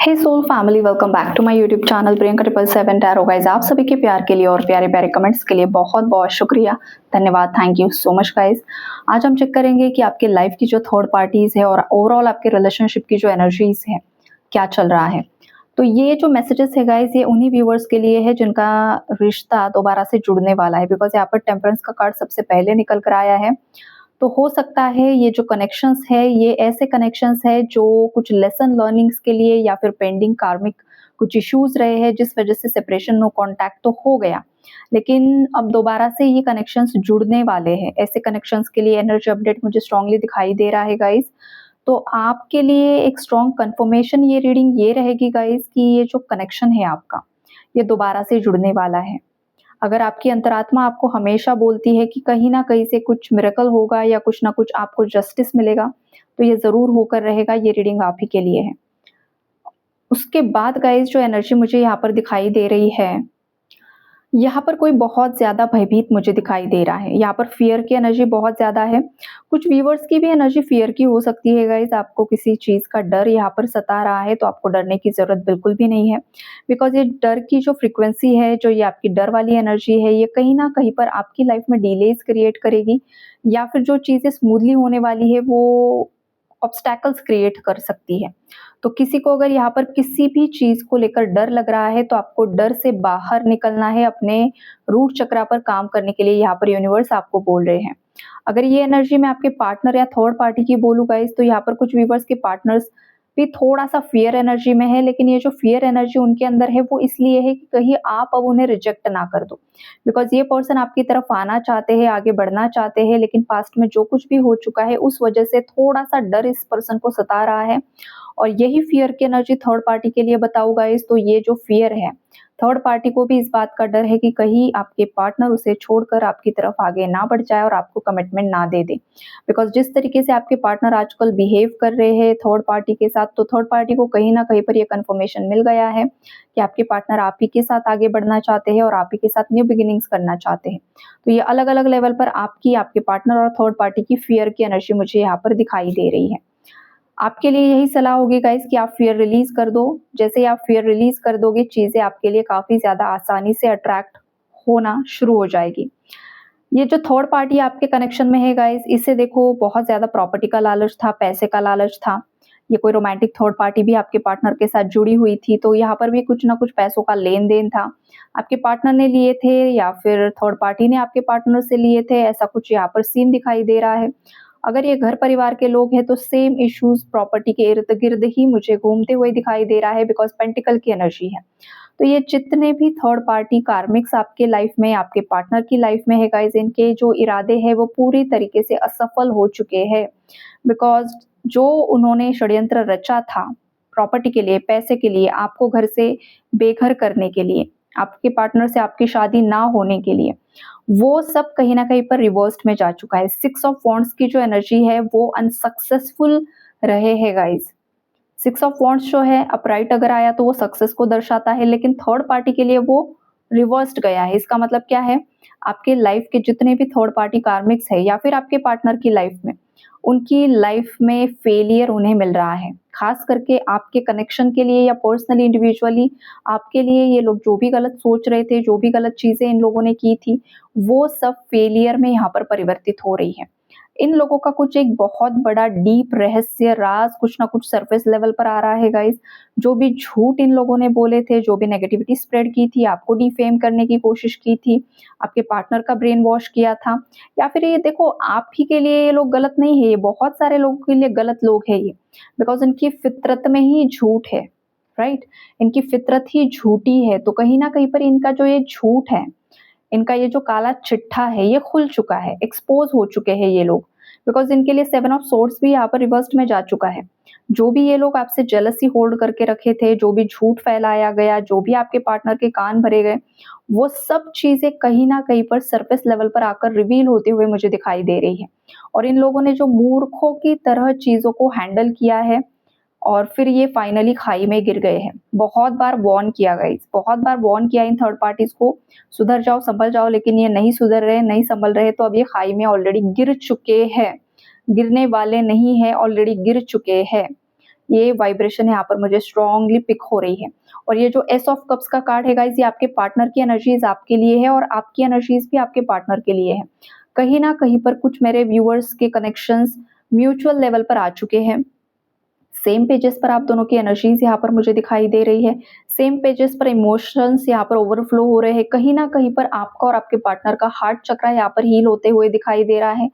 Hey soul family, welcome back to my YouTube channel Priyanka 777 tarot guys. आप सभी के प्यार के लिए और प्यारे प्यारे कमेंट्स के लिए बहुत बहुत शुक्रिया, धन्यवाद, thank you so much guys. आज हम चेक करेंगे कि आपके लाइफ की जो थर्ड पार्टीज है और ओवरऑल आपके रिलेशनशिप की जो एनर्जीज है क्या चल रहा है। तो ये जो मैसेजेस है गाइस, ये उन्हीं व्यूवर्स के लिए है जिनका रिश्ता दोबारा से जुड़ने वाला है, बिकॉज यहाँ पर टेम्परेंस का कार्ड सबसे पहले निकल कर आया है। तो हो सकता है ये जो कनेक्शंस है ये ऐसे कनेक्शंस है जो कुछ लेसन लर्निंग्स के लिए या फिर पेंडिंग कार्मिक कुछ इश्यूज रहे हैं जिस वजह से सेपरेशन नो कांटेक्ट तो हो गया, लेकिन अब दोबारा से ये कनेक्शंस जुड़ने वाले हैं। ऐसे कनेक्शंस के लिए एनर्जी अपडेट मुझे स्ट्रांगली दिखाई दे रहा है गाइस। तो आपके लिए एक स्ट्रॉन्ग कंफर्मेशन ये रीडिंग ये रहेगी गाइस कि ये जो कनेक्शन है आपका ये दोबारा से जुड़ने वाला है। अगर आपकी अंतरात्मा आपको हमेशा बोलती है कि कहीं ना कहीं से कुछ मिरेकल होगा या कुछ ना कुछ आपको जस्टिस मिलेगा, तो ये जरूर होकर रहेगा। ये रीडिंग आप ही के लिए है। उसके बाद गाइस जो एनर्जी मुझे यहाँ पर दिखाई दे रही है, यहाँ पर कोई बहुत ज़्यादा भयभीत मुझे दिखाई दे रहा है। यहाँ पर फ़ियर की एनर्जी बहुत ज़्यादा है। कुछ व्यूअर्स की भी एनर्जी फ़ियर की हो सकती है गाइज़। आपको किसी चीज़ का डर यहाँ पर सता रहा है, तो आपको डरने की ज़रूरत बिल्कुल भी नहीं है। बिकॉज़ ये डर की जो फ्रीक्वेंसी है, जो ये आपकी डर वाली एनर्जी है, ये कहीं न कहीं पर आपकी लाइफ़ में डिलेज़ क्रिएट करेगी, या फिर जो चीज़ें स्मूथली होने वाली है वो ऑब्स्टैकल्स क्रिएट कर सकती है। तो किसी को अगर यहाँ पर किसी भी चीज़ को लेकर डर लग रहा है, तो आपको डर से बाहर निकलना है, अपने रूट चक्रा पर काम करने के लिए यहाँ पर यूनिवर्स आपको बोल रहे हैं। अगर ये एनर्जी मैं आपके पार्टनर या थर्ड पार्टी की बोलूँ गाइस, तो यहाँ पर कुछ व्यूवर्स के पार्टनर्स भी थोड़ा-सा फ़ियर एनर्जी में है, लेकिन ये जो फ़ियर एनर्जी उनके अंदर है वो इसलिए है कि कहीं आप अब उन्हें रिजेक्ट ना कर दो। बिकॉज़ ये पर्सन आपकी तरफ आना चाहते हैं, आगे बढ़ना चाहते हैं, लेकिन पास्ट में जो कुछ भी हो चुका है उस वजह से थोड़ा-सा डर इस पर्सन को सता रहा है। और यही फ़ियर की एनर्जी थर्ड पार्टी के लिए बताऊँ गाइस, तो ये जो फ़ियर है, थर्ड पार्टी को भी इस बात का डर है कि कहीं आपके पार्टनर उसे छोड़कर आपकी तरफ आगे ना बढ़ जाए और आपको कमिटमेंट ना दे दे। बिकॉज़ जिस तरीके से आपके पार्टनर आजकल बिहेव कर रहे हैं थर्ड पार्टी के साथ, तो थर्ड पार्टी को कहीं न कहीं पर ये कन्फर्मेशन मिल गया है कि आपके पार्टनर आप ही के साथ आगे बढ़ना चाहते हैं और आप ही के साथ न्यू बिगिनिंग्स करना चाहते हैं। तो ये अलग-अलग लेवल पर आपकी, आपके पार्टनर और थर्ड पार्टी की फ़ियर की एनर्जी मुझे यहाँ पर दिखाई दे रही है। आपके लिए यही सलाह होगी गाइस कि आप फ़ियर रिलीज़ कर दो। जैसे ही आप फ़ियर रिलीज़ कर दोगे, चीज़ें आपके लिए काफ़ी ज़्यादा आसानी से अट्रैक्ट होना शुरू हो जाएगी। ये जो थर्ड पार्टी आपके कनेक्शन में है गाइस, इससे देखो बहुत ज़्यादा प्रॉपर्टी का लालच था, पैसे का लालच था। ये कोई रोमांटिक थर्ड पार्टी भी आपके पार्टनर के साथ जुड़ी हुई थी, तो यहाँ पर भी कुछ ना कुछ पैसों का लेन-देन था। आपके पार्टनर ने लिए थे या फिर थर्ड पार्टी ने आपके पार्टनर से लिए थे, ऐसा कुछ यहाँ पर सीन दिखाई दे रहा है। अगर ये घर परिवार के लोग हैं, तो सेम इश्यूज़ प्रॉपर्टी के इर्द-गिर्द ही मुझे घूमते हुए दिखाई दे रहा है, बिकॉज़ पेंटिकल की एनर्जी है। तो ये जितने भी थर्ड पार्टी कार्मिक्स आपके लाइफ में, आपके पार्टनर की लाइफ में है गाइस, इनके जो इरादे हैं वो पूरी तरीके से असफल हो चुके हैं। बिकॉज़ जो उन्होंने षड्यंत्र रचा था प्रॉपर्टी के लिए, पैसे के लिए, आपको घर से बेघर करने के लिए, आपके पार्टनर से आपकी शादी ना होने के लिए, वो सब कहीं न कहीं पर रिवर्स्ड में जा चुका है। 6 ऑफ वॉन्ड्स की जो एनर्जी है वो अनसक्सेसफुल रहे हैं गाइस। 6 ऑफ वॉन्ड्स जो है अपराइट अगर आया तो वो सक्सेस को दर्शाता है, लेकिन थर्ड पार्टी के लिए वो रिवर्स्ड गया है। इसका मतलब क्या है? आपके लाइफ के जितने भी थर्ड पार्टी कार्मिक्स है या फिर आपके पार्टनर की लाइफ में, उनकी लाइफ में फेलियर उन्हें मिल रहा है। खास करके आपके कनेक्शन के लिए या पर्सनली इंडिविजुअली आपके लिए ये लोग जो भी गलत सोच रहे थे, जो भी गलत चीज़ें इन लोगों ने की थी, वो सब फेलियर में यहाँ पर परिवर्तित हो रही है। इन लोगों का कुछ एक बहुत बड़ा डीप रहस्य, राज़ कुछ ना कुछ सरफेस लेवल पर आ रहा है गाइस। जो भी झूठ इन लोगों ने बोले थे, जो भी नेगेटिविटी स्प्रेड की थी, आपको डिफेम करने की कोशिश की थी, आपके पार्टनर का ब्रेन वॉश किया था, या फिर ये देखो आप ही के लिए ये लोग गलत नहीं है, ये बहुत सारे लोगों के लिए गलत लोग हैं ये। बिकॉज़ इनकी फितरत में ही झूठ है, राइट? इनकी फितरत ही झूठी है, तो कहीं न कहीं पर इनका जो ये झूठ है, इनका ये जो काला चिट्ठा है ये खुल चुका है, एक्सपोज़ हो चुके हैं ये लोग। बिकॉज़ इनके लिए 7 ऑफ सोर्ड्स भी यहाँ पर रिवर्स्ड में जा चुका है। जो भी ये लोग आपसे जेलसी होल्ड करके रखे थे, जो भी झूठ फैलाया गया, जो भी आपके पार्टनर के कान भरे गए, वो सब चीज़ें कहीं न कहीं पर सरफेस लेवल पर आकर रिवील होते हुए मुझे दिखाई दे रही है। और इन लोगों ने जो मूर्खों की तरह चीज़ों को हैंडल किया है और फिर ये फाइनली खाई में गिर गए हैं। बहुत बार वार्न किया गाइस, बहुत बार वार्न किया इन थर्ड पार्टीज़ को, सुधर जाओ, संभल जाओ, लेकिन ये नहीं सुधर रहे, नहीं संभल रहे, तो अब ये खाई में ऑलरेडी गिर चुके हैं। गिरने वाले नहीं हैं, ऑलरेडी गिर चुके हैं। ये वाइब्रेशन यहाँ पर मुझे स्ट्रांगली पिक हो रही है। और ये जो एस ऑफ कप्स का कार्ड है गाइस, ये आपके पार्टनर की एनर्जीज आपके लिए है और आपकी एनर्जीज भी आपके पार्टनर के लिए है। कहीं ना कहीं पर कुछ मेरे व्यूअर्स के कनेक्शंस म्यूचुअल लेवल पर आ चुके हैं। सेम पेजेस पर आप दोनों की एनर्जीज यहाँ पर मुझे दिखाई दे रही है। सेम पेजेस पर इमोशंस यहाँ पर ओवरफ्लो हो रहे हैं। कहीं ना कहीं पर आपका और आपके पार्टनर का हार्ट चक्र यहाँ पर हील होते हुए दिखाई दे रहा है।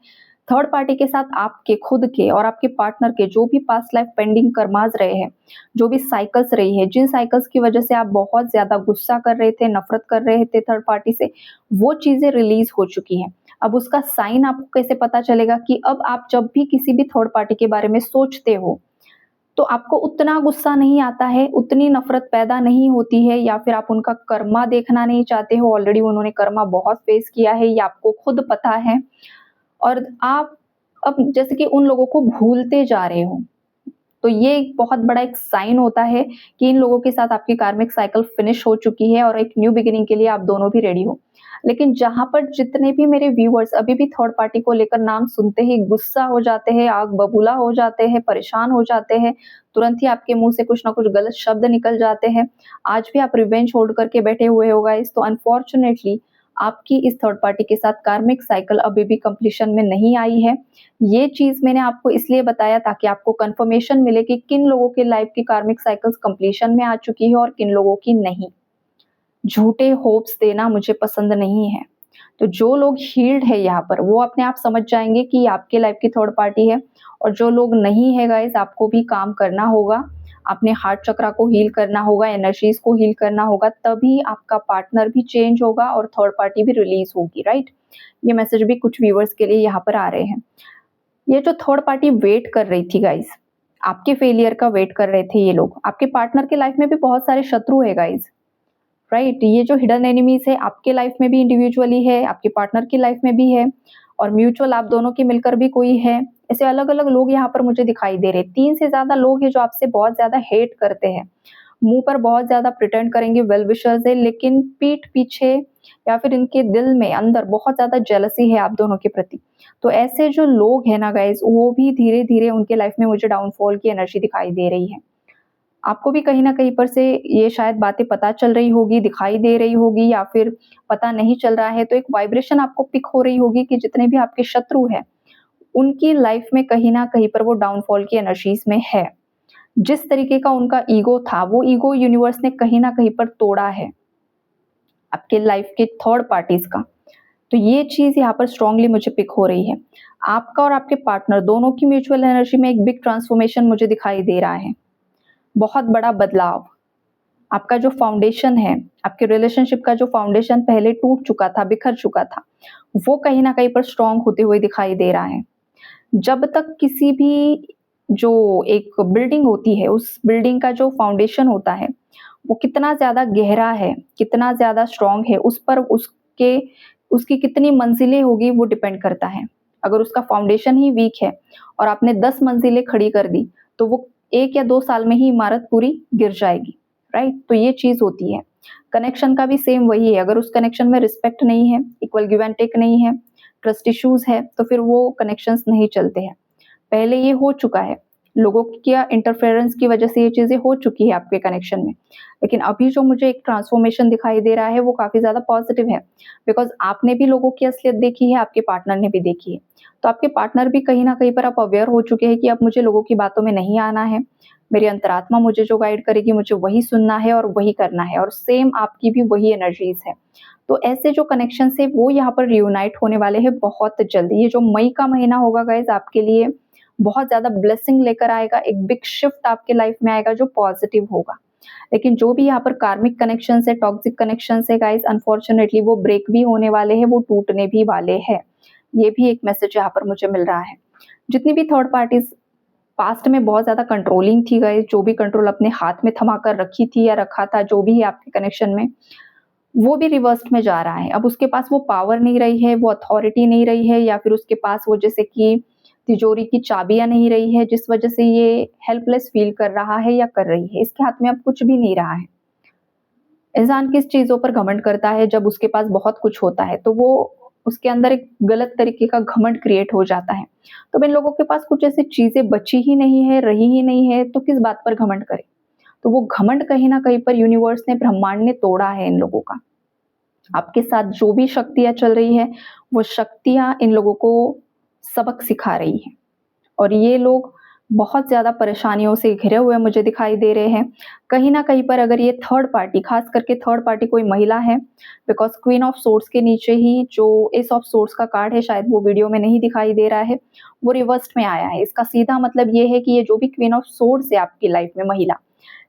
थर्ड पार्टी के साथ आपके खुद के और आपके पार्टनर के जो भी पास्ट लाइफ पेंडिंग कर्माज रहे हैं, जो भी साइकिल्स रही है, जिन साइकिल्स की वजह से आप बहुत ज्यादा गुस्सा कर रहे थे, नफरत कर रहे थे थर्ड पार्टी से, वो चीजें रिलीज हो चुकी हैं। अब उसका साइन आपको कैसे पता चलेगा कि अब आप जब भी किसी भी थर्ड पार्टी के बारे में सोचते हो तो आपको उतना गुस्सा नहीं आता है, उतनी नफरत पैदा नहीं होती है, या फिर आप उनका कर्मा देखना नहीं चाहते हो। ऑलरेडी उन्होंने कर्मा बहुत फेस किया है, ये आपको खुद पता है। और आप अब जैसे कि उन लोगों को भूलते जा रहे हो, तो ये एक बहुत बड़ा एक साइन होता है कि इन लोगों के साथ आपकी कार्मिक साइकिल फिनिश हो चुकी है और एक न्यू बिगिनिंग के लिए आप दोनों भी रेडी हो। लेकिन जहां पर जितने भी मेरे व्यूअर्स अभी भी थर्ड पार्टी को लेकर नाम सुनते ही गुस्सा हो जाते हैं, आग बबूला हो जाते हैं, परेशान हो जाते हैं, तुरंत ही आपके मुंह से कुछ ना कुछ गलत शब्द निकल जाते हैं, आज भी आप रिवेंज होल्ड करके बैठे हुए हो गाइस, तो अनफॉर्चुनेटली आपकी इस थर्ड पार्टी के साथ कार्मिक साइकिल अभी भी कंप्लीशन में नहीं आई है। ये चीज मैंने आपको इसलिए बताया ताकि आपको कंफर्मेशन मिले कि किन लोगों के लाइफ की कार्मिक साइकिल्स कंप्लीशन में आ चुकी है और किन लोगों की नहीं। झूठे होप्स देना मुझे पसंद नहीं है। तो जो लोग हील्ड है यहाँ पर वो अपने आप समझ जाएंगे कि आपके लाइफ की थर्ड पार्टी है, और जो लोग नहीं है गाइस, आपको भी काम करना होगा, अपने हार्ट चक्रा को हील करना होगा, एनर्जीज को हील करना होगा, तभी आपका पार्टनर भी चेंज होगा और थर्ड पार्टी भी रिलीज होगी, राइट। ये मैसेज भी कुछ व्यूअर्स के लिए यहाँ पर आ रहे हैं। ये जो थर्ड पार्टी वेट कर रही थी गाइस, आपके फेलियर का वेट कर रहे थे ये लोग। आपके पार्टनर के लाइफ में भी बहुत सारे शत्रु है गाइस, राइट। ये जो हिडन एनिमीज है आपके लाइफ में भी इंडिविजुअली है, आपके पार्टनर की लाइफ में भी है, और म्यूचुअल आप दोनों के मिलकर भी कोई है। ऐसे अलग अलग लोग यहाँ पर मुझे दिखाई दे रहे हैं। 3 से ज्यादा लोग हैं जो आपसे बहुत ज्यादा हेट करते हैं, मुंह पर बहुत ज्यादा प्रिटेंड करेंगे वेल विशर्स है, लेकिन पीठ पीछे या फिर इनके दिल में अंदर बहुत ज्यादा जेलसी है आप दोनों के प्रति। तो ऐसे जो लोग हैं ना गाइज, वो भी धीरे धीरे उनके लाइफ में मुझे डाउनफॉल की एनर्जी दिखाई दे रही है। आपको भी कहीं ना कहीं पर से ये शायद बातें पता चल रही होगी, दिखाई दे रही होगी, या फिर पता नहीं चल रहा है, तो एक वाइब्रेशन आपको पिक हो रही होगी कि जितने भी आपके शत्रु हैं उनकी लाइफ में कहीं ना कहीं पर वो डाउनफॉल की एनर्जीज में है। जिस तरीके का उनका ईगो था, वो ईगो यूनिवर्स ने कहीं ना कहीं पर तोड़ा है आपके लाइफ के थर्ड पार्टीज का। तो ये चीज यहाँ पर स्ट्रांगली मुझे पिक हो रही है। आपका और आपके पार्टनर दोनों की म्यूचुअल एनर्जी में एक बिग ट्रांसफॉर्मेशन मुझे दिखाई दे रहा है, बहुत बड़ा बदलाव। आपका जो फाउंडेशन है, आपके रिलेशनशिप का जो फाउंडेशन पहले टूट चुका था, बिखर चुका था, वो कहीं ना कहीं पर स्ट्रांग होते हुए दिखाई दे रहा है। जब तक किसी भी जो एक बिल्डिंग होती है, उस बिल्डिंग का जो फाउंडेशन होता है वो कितना ज्यादा गहरा है, कितना ज्यादा स्ट्रांग है, उस पर उसकी कितनी मंजिलें होगी वो डिपेंड करता है। अगर उसका फाउंडेशन ही वीक है और आपने 10 मंजिलें खड़ी कर दी, तो वो 1 या 2 साल में ही इमारत पूरी गिर जाएगी, राइट। तो ये चीज होती है। कनेक्शन का भी सेम वही है। अगर उस कनेक्शन में रिस्पेक्ट नहीं है, इक्वल गिव एंड टेक नहीं है, ट्रस्ट इश्यूज है, तो फिर वो कनेक्शंस नहीं चलते हैं। पहले ये हो चुका है, लोगों की इंटरफेरेंस की वजह से ये चीजें हो चुकी है आपके कनेक्शन में। लेकिन अभी जो मुझे एक ट्रांसफॉर्मेशन दिखाई दे रहा है वो काफी ज्यादा पॉजिटिव है, बिकॉज आपने भी लोगों की असलियत देखी है, आपके पार्टनर ने भी देखी है। तो आपके पार्टनर भी कहीं ना कहीं पर आप अवेयर हो चुके हैं कि अब मुझे लोगों की बातों में नहीं आना है, मेरी अंतरात्मा मुझे जो गाइड करेगी मुझे वही सुनना है और वही करना है, और सेम आपकी भी वही एनर्जीज है। तो ऐसे जो कनेक्शन है वो यहाँ पर रियूनाइट होने वाले हैं बहुत जल्दी। ये जो मई का महीना होगा गाइज आपके लिए बहुत ज्यादा ब्लेसिंग लेकर आएगा, एक बिग शिफ्ट आपके लाइफ में आएगा जो पॉजिटिव होगा। लेकिन जो भी यहाँ पर कार्मिक कनेक्शन है, टॉक्सिक कनेक्शन है गाइज, अनफॉर्चुनेटली वो ब्रेक भी होने वाले हैं, वो टूटने भी वाले हैं। ये भी एक मैसेज यहाँ पर मुझे मिल रहा है। जितनी भी थर्ड पार्टीज पास्ट में बहुत ज्यादा कंट्रोलिंग थी गाइज, जो भी कंट्रोल अपने हाथ में थमा कर रखी थी या रखा था जो भी है आपके कनेक्शन में, वो भी रिवर्स्ड में जा रहा है। अब उसके पास वो पावर नहीं रही है, वो अथॉरिटी नहीं रही है, या फिर उसके पास वो जैसे कि तिजोरी की चाबियां नहीं रही है, जिस वजह से ये हेल्पलेस फील कर रहा है या कर रही है। इसके हाथ में अब कुछ भी नहीं रहा है। इंसान किस चीजों पर घमंड करता है? जब उसके पास बहुत कुछ होता है तो वो उसके अंदर एक गलत तरीके का घमंड क्रिएट हो जाता है। तो अब इन लोगों के पास कुछ ऐसी चीजें बची ही नहीं है, रही ही नहीं है, तो किस बात पर घमंड करें। तो वो घमंड कहीं ना कहीं पर यूनिवर्स ने, ब्रह्मांड ने तोड़ा है इन लोगों का। आपके साथ जो भी शक्तियां चल रही है, वो शक्तियां इन लोगों को सबक सिखा रही है। और ये लोग बहुत ज़्यादा परेशानियों से घिरे हुए मुझे दिखाई दे रहे हैं। कहीं न कहीं पर अगर ये थर्ड पार्टी, ख़ास करके थर्ड पार्टी कोई महिला है, बिकॉज़ क्वीन ऑफ सोर्ड्स के नीचे ही जो एस ऑफ सोर्ड्स का कार्ड है, शायद वो वीडियो में नहीं दिखाई दे रहा है, वो रिवर्स्ड में आया है। इसका सीधा मतलब ये है कि ये जो भी क्वीन ऑफ सोर्ड्स है आपकी लाइफ़ में महिला,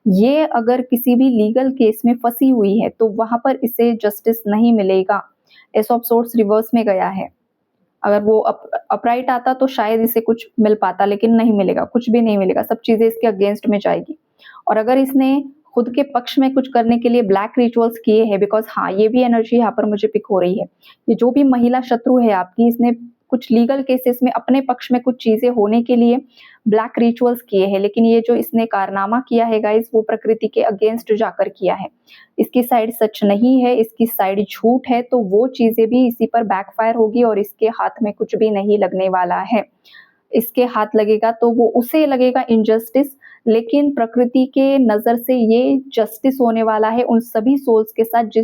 ये अगर किसी भी लीगल केस में फँसी हुई है, तो वहाँ पर इसे जस्टिस नहीं मिलेगा। एस ऑफ सोर्ड्स रिवर्स में गया है। अगर वो अपराइट आता तो शायद इसे कुछ मिल पाता, लेकिन नहीं मिलेगा, कुछ भी नहीं मिलेगा, सब चीज़ें इसके अगेंस्ट में जाएगी। और अगर इसने खुद के पक्ष में कुछ करने के लिए ब्लैक रिचुअल्स किए हैं, बिकॉज़ हाँ, ये भी एनर्जी यहाँ पर मुझे पिक हो रही है। ये जो भी महिला शत्रु है आपकी, इसने कुछ लीगल केसेस में अपने पक्ष में कुछ चीज़ें होने के लिए ब्लैक रिचुअल्स किए हैं, लेकिन ये जो इसने कारनामा किया है गाइस, वो प्रकृति के अगेंस्ट जाकर किया है। इसकी साइड सच नहीं है, इसकी साइड झूठ है, तो वो चीज़ें भी इसी पर बैकफायर होगी और इसके हाथ में कुछ भी नहीं लगने वाला है। इसके हाथ लगेगा तो वो उसे लगेगा इनजस्टिस, लेकिन प्रकृति के नज़र से ये जस्टिस होने वाला है उन सभी सोल्स के साथ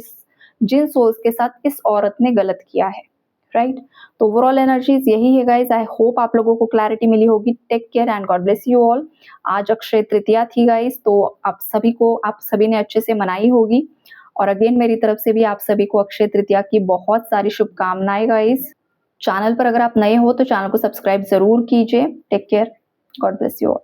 जिन सोल्स के साथ इस औरत ने गलत किया है, राइट? तो ओवरऑल एनर्जीज यही है गाइज। आई होप आप लोगों को क्लैरिटी मिली होगी। Take care and God bless you all. आज अक्षय तृतीया थी गाइज, तो आप सभी ने अच्छे से मनाई होगी। और अगेन मेरी तरफ से भी आप सभी को अक्षय तृतीया की बहुत सारी शुभकामनाएं गाइज। चैनल पर अगर आप नए हो तो चैनल को सब्सक्राइब जरूर कीजिए। Take care, God bless you all.